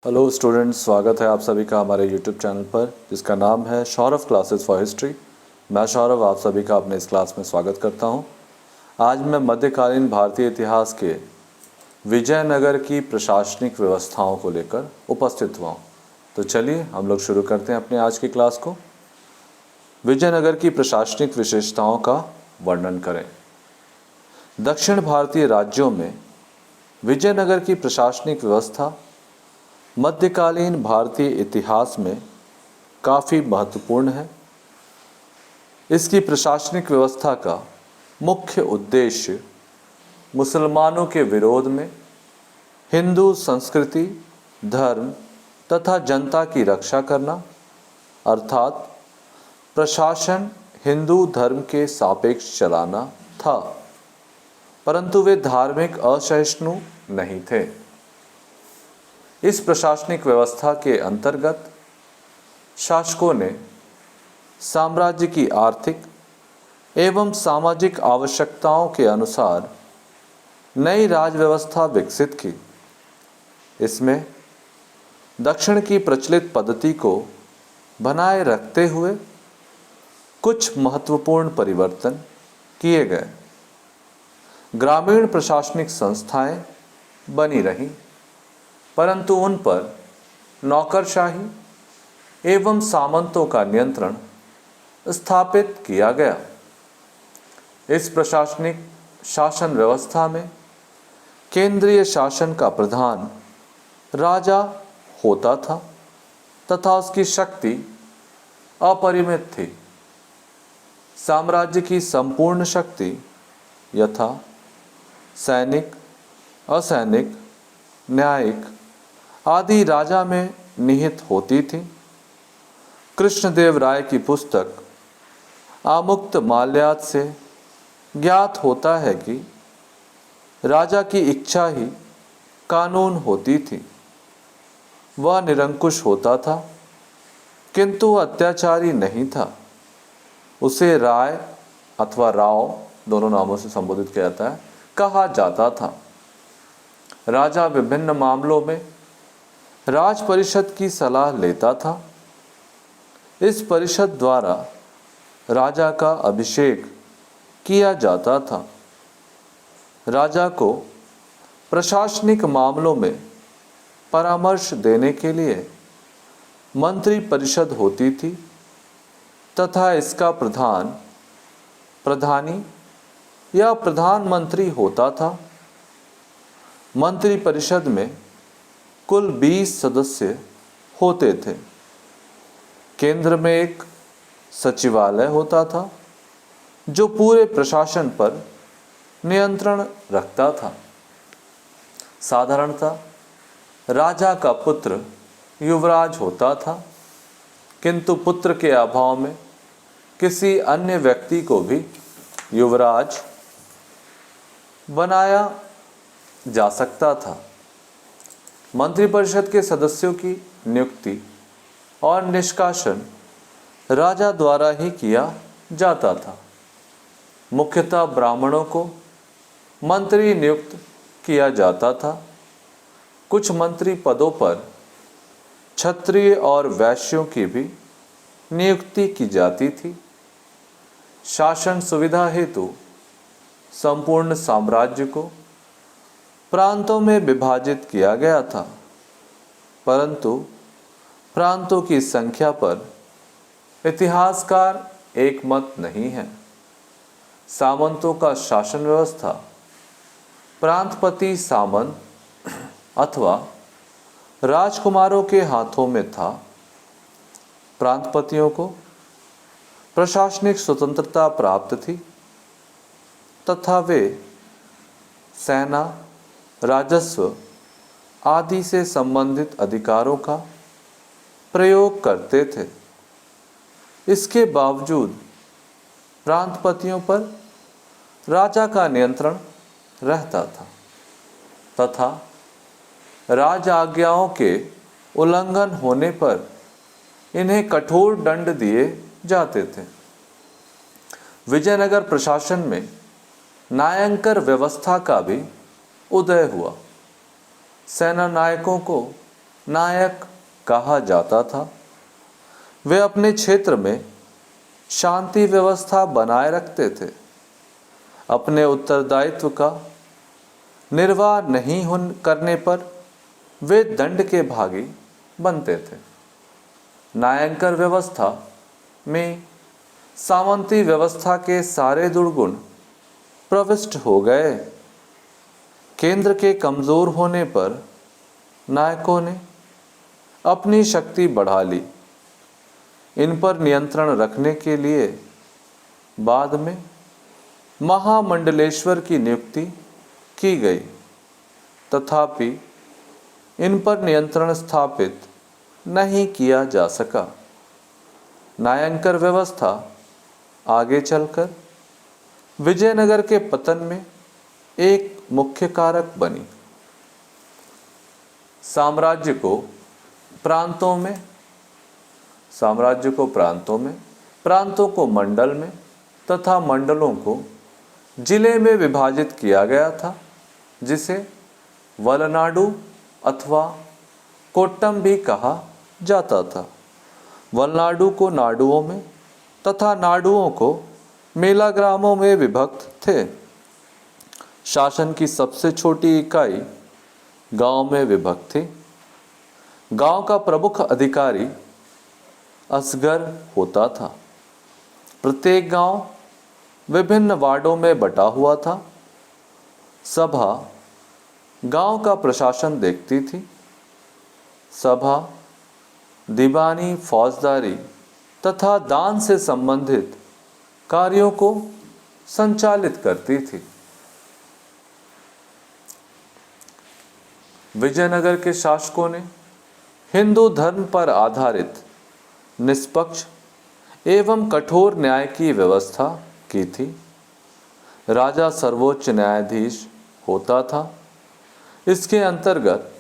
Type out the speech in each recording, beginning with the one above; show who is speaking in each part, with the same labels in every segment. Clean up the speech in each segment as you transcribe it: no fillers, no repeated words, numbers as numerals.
Speaker 1: Hello students, स्वागत है आप सभी का हमारे यूट्यूब चैनल पर जिसका नाम है सौरभ क्लासेस फॉर हिस्ट्री। मैं सौरभ आप सभी का अपने इस क्लास में स्वागत करता हूं। आज मैं मध्यकालीन भारतीय इतिहास के विजयनगर की प्रशासनिक व्यवस्थाओं को लेकर उपस्थित हुआ हूँ। तो चलिए हम लोग शुरू करते हैं अपने आज की क्लास को। विजयनगर की प्रशासनिक विशेषताओं का वर्णन करें। दक्षिण भारतीय राज्यों में विजयनगर की प्रशासनिक व्यवस्था मध्यकालीन भारतीय इतिहास में काफ़ी महत्वपूर्ण है। इसकी प्रशासनिक व्यवस्था का मुख्य उद्देश्य मुसलमानों के विरोध में हिंदू संस्कृति, धर्म तथा जनता की रक्षा करना, अर्थात प्रशासन हिंदू धर्म के सापेक्ष चलाना था, परंतु वे धार्मिक असहिष्णु नहीं थे। इस प्रशासनिक व्यवस्था के अंतर्गत शासकों ने साम्राज्य की आर्थिक एवं सामाजिक आवश्यकताओं के अनुसार नई राज व्यवस्था विकसित की। इसमें दक्षिण की प्रचलित पद्धति को बनाए रखते हुए कुछ महत्वपूर्ण परिवर्तन किए गए। ग्रामीण प्रशासनिक संस्थाएं बनी रहीं, परंतु उन पर नौकरशाही एवं सामंतों का नियंत्रण स्थापित किया गया। इस प्रशासनिक शासन व्यवस्था में केंद्रीय शासन का प्रधान राजा होता था तथा उसकी शक्ति अपरिमित थी। साम्राज्य की संपूर्ण शक्ति यथा सैनिक, असैनिक, न्यायिक आदि राजा में निहित होती थी। कृष्णदेव राय की पुस्तक आमुक्त माल्याद से ज्ञात होता है कि राजा की इच्छा ही कानून होती थी। वह निरंकुश होता था किंतु अत्याचारी नहीं था। उसे राय अथवा राव, दोनों नामों से संबोधित किया जाता है, कहा जाता था। राजा विभिन्न मामलों में राज परिषद की सलाह लेता था। इस परिषद द्वारा राजा का अभिषेक किया जाता था। राजा को प्रशासनिक मामलों में परामर्श देने के लिए मंत्री परिषद होती थी तथा इसका प्रधान प्रधानी या प्रधानमंत्री होता था। मंत्री परिषद में कुल 20 सदस्य होते थे। केंद्र में एक सचिवालय होता था जो पूरे प्रशासन पर नियंत्रण रखता था। साधारणतः राजा का पुत्र युवराज होता था, किंतु पुत्र के अभाव में किसी अन्य व्यक्ति को भी युवराज बनाया जा सकता था। मंत्रिपरिषद के सदस्यों की नियुक्ति और निष्कासन राजा द्वारा ही किया जाता था। मुख्यतः ब्राह्मणों को मंत्री नियुक्त किया जाता था। कुछ मंत्री पदों पर क्षत्रिय और वैश्यों की भी नियुक्ति की जाती थी। शासन सुविधा हेतु संपूर्ण साम्राज्य को प्रांतों में विभाजित किया गया था, परंतु प्रांतों की संख्या पर इतिहासकार एकमत नहीं है। सामंतों का शासन व्यवस्था प्रांतपति सामंत अथवा राजकुमारों के हाथों में था। प्रांतपतियों को प्रशासनिक स्वतंत्रता प्राप्त थी तथा वे सेना, राजस्व आदि से संबंधित अधिकारों का प्रयोग करते थे। इसके बावजूद प्रांतपतियों पर राजा का नियंत्रण रहता था तथा राज आज्ञाओं के उल्लंघन होने पर इन्हें कठोर दंड दिए जाते थे। विजयनगर प्रशासन में नायंकर व्यवस्था का भी उदय हुआ। सेना नायकों को नायक कहा जाता था। वे अपने क्षेत्र में शांति व्यवस्था बनाए रखते थे। अपने उत्तरदायित्व का निर्वाह नहीं करने पर वे दंड के भागी बनते थे। न्यायांकर व्यवस्था में सामंती व्यवस्था के सारे दुर्गुण प्रविष्ट हो गए। केंद्र के कमजोर होने पर नायकों ने अपनी शक्ति बढ़ा ली। इन पर नियंत्रण रखने के लिए बाद में महामंडलेश्वर की नियुक्ति की गई। तथापि इन पर नियंत्रण स्थापित नहीं किया जा सका। न्यायांकर व्यवस्था आगे चलकर विजयनगर के पतन में एक मुख्य कारक बनी। साम्राज्य को प्रांतों में, प्रांतों को मंडल में तथा मंडलों को जिले में विभाजित किया गया था, जिसे वलनाडु अथवा कोट्टम भी कहा जाता था। वलनाडु को नाडुओं में तथा नाडुओं को मेलाग्रामों में विभक्त थे। शासन की सबसे छोटी इकाई गांव में विभक्त थी। गांव का प्रमुख अधिकारी असगर होता था। प्रत्येक गांव विभिन्न वार्डों में बटा हुआ था। सभा गांव का प्रशासन देखती थी। सभा दीवानी, फौजदारी तथा दान से संबंधित कार्यों को संचालित करती थी। विजयनगर के शासकों ने हिंदू धर्म पर आधारित निष्पक्ष एवं कठोर न्याय की व्यवस्था की थी। राजा सर्वोच्च न्यायाधीश होता था। इसके अंतर्गत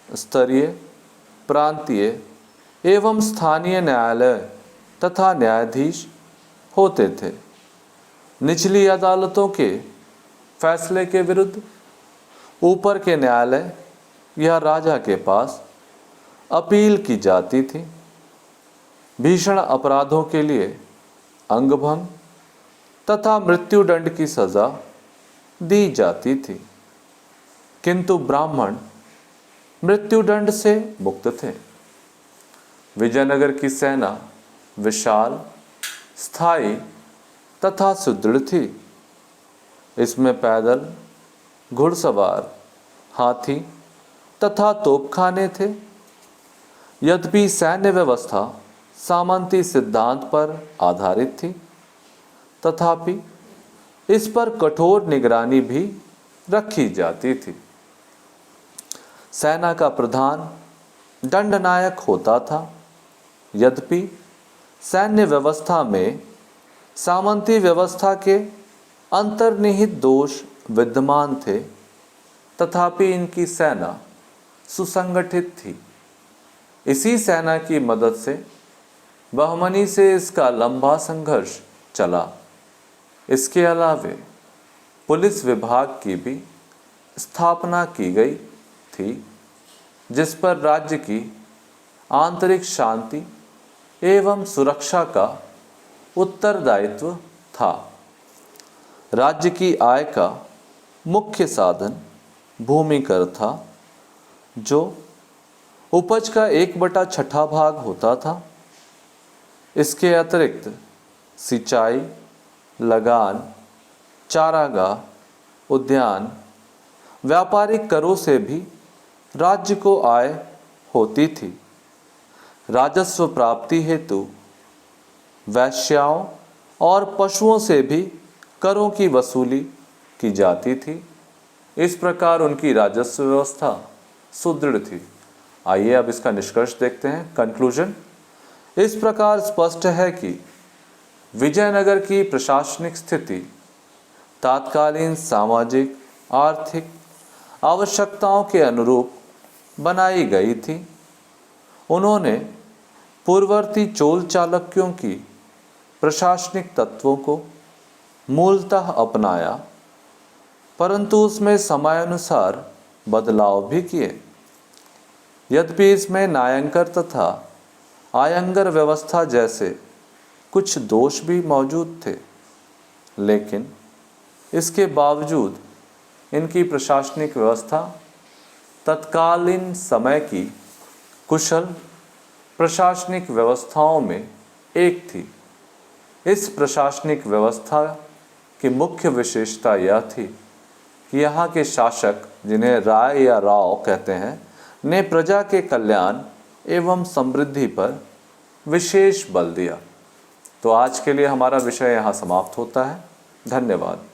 Speaker 1: स्तरीय, प्रांतीय एवं स्थानीय न्यायालय तथा न्यायाधीश होते थे। निचली अदालतों के फैसले के विरुद्ध ऊपर के न्यायालय या राजा के पास अपील की जाती थी। भीषण अपराधों के लिए अंगभंग तथा मृत्युदंड की सजा दी जाती थी, किंतु ब्राह्मण मृत्युदंड से मुक्त थे। विजयनगर की सेना विशाल, स्थायी तथा सुदृढ़ थी। इसमें पैदल, घुड़सवार, हाथी तथा तोपखाने थे। यद्यपि सैन्य व्यवस्था सामंती सिद्धांत पर आधारित थी, तथापि इस पर कठोर निगरानी भी रखी जाती थी। सेना का प्रधान दंडनायक होता था। यद्यपि सैन्य व्यवस्था में सामंती व्यवस्था के अंतर्निहित दोष विद्यमान थे, तथापि इनकी सेना सुसंगठित थी। इसी सेना की मदद से बहमनी से इसका लंबा संघर्ष चला। इसके अलावे पुलिस विभाग की भी स्थापना की गई थी, जिस पर राज्य की आंतरिक शांति एवं सुरक्षा का उत्तरदायित्व था। राज्य की आय का मुख्य साधन भूमि कर था, जो उपज का 1/6 भाग होता था। इसके अतिरिक्त सिंचाई, लगान, चारागाह, उद्यान, व्यापारिक करों से भी राज्य को आय होती थी। राजस्व प्राप्ति हेतु वैश्याओं और पशुओं से भी करों की वसूली की जाती थी। इस प्रकार उनकी राजस्व व्यवस्था सुदृढ़ थी। आइए अब इसका निष्कर्ष देखते हैं, कंक्लूजन। इस प्रकार स्पष्ट है कि विजयनगर की प्रशासनिक स्थिति तात्कालीन सामाजिक आर्थिक आवश्यकताओं के अनुरूप बनाई गई थी। उन्होंने पूर्ववर्ती चोल चालुक्यों की प्रशासनिक तत्वों को मूलतः अपनाया, परंतु उसमें समयानुसार बदलाव भी किए। यद्यपि इसमें न्यायंकर तथा आयंगर व्यवस्था जैसे कुछ दोष भी मौजूद थे, लेकिन इसके बावजूद इनकी प्रशासनिक व्यवस्था तत्कालीन समय की कुशल प्रशासनिक व्यवस्थाओं में एक थी। इस प्रशासनिक व्यवस्था की मुख्य विशेषता यह थी कि यहाँ के शासक, जिन्हें राय या राव कहते हैं, ने प्रजा के कल्याण एवं समृद्धि पर विशेष बल दिया। तो आज के लिए हमारा विषय यहाँ समाप्त होता है। धन्यवाद।